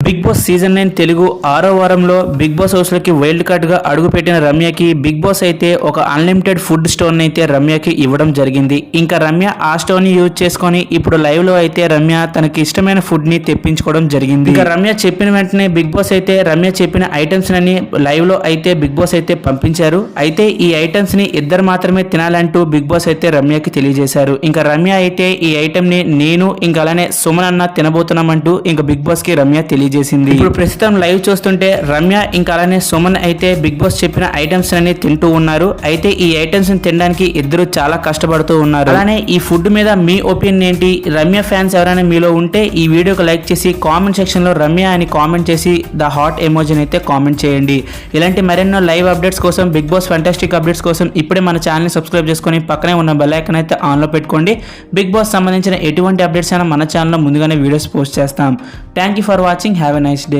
Big boss season 9 Telugu 6వ వారంలో big boss హౌస్లోకి వైల్డ్ కార్డ్గా అడుగుపెట్టిన రమ్యకి బిగ్ బాస్ అయితే ఒక అన్లిమిటెడ్ ఫుడ్ స్టోన్ అయితే రమ్యకి ఇవ్వడం జరిగింది. ఇంకా రమ్య ఆ స్టోన్ యూజ్ చేసుకొని ఇప్పుడు లైవ్ లో అయితే రమ్య తనకి ఇష్టమైన ఫుడ్ ని తెప్పించుకోవడం జరిగింది. ఇంకా రమ్య చెప్పిన వెంటనే బిగ్ బాస్ అయితే రమ్య చెప్పిన ఐటమ్స్ అన్ని లైవ్ లో అయితే బిగ్ బాస్ అయితే పంపించారు. అయితే ఈ ఐటమ్స్ ని ఇద్దరు మాత్రమే తినాలంటూ బిగ్ బాస్ అయితే రమ్యకి తెలియజేశారు. ఇంకా రమ్య అయితే ఈ ఐటమ్ ని నేను ఇంకా అలానే సుమన్ అన్న తినబోతున్నామంటూ ఇంకా బిగ్ బాస్ కి రమ్య తెలియజేసింది. ఇప్పుడు ప్రస్తుతం లైవ్ చూస్తుంటే రమ్య ఇంకా అలానే సుమన్ అయితే బిగ్ బాస్ చెప్పిన ఐటమ్స్ అన్ని తింటూ ఉన్నారు. అయితే ఈ ఐటమ్స్ ని తినడానికి ఇద్దరు చాలా కష్టపడుతూ ఉన్నారు. అలానే ఈ ఫుడ్ మీద మీ ఒపీనియన్ ఏంటి? రమ్య ఫ్యాన్స్ ఎవరైనా మీలో ఉంటే ఈ వీడియోకి లైక్ చేసి కామెంట్ సెక్షన్ లో రమ్య అని కామెంట్ చేసి ద హాట్ ఎమోజిని అయితే కామెంట్ చేయండి. ఇలాంటి మరెన్నో లైవ్ అప్డేట్స్ కోసం, బిగ్ బాస్ ఫ్యాంటాస్టిక్ అప్డేట్స్ కోసం ఇప్పుడే మన ఛానల్ ని సబ్స్క్రైబ్ చేసుకొని పక్కనే ఉన్న బెల్ ఐకాన్ అయితే ఆన్ లో పెట్టుకోండి. బిగ్ బాస్ సంబంధించిన ఎటువంటి అప్డేట్స్ అయినా మన ఛానల్లో ముందుగానే వీడియోస్ పోస్ట్ చేస్తాం. Thank you for watching. Have a nice day.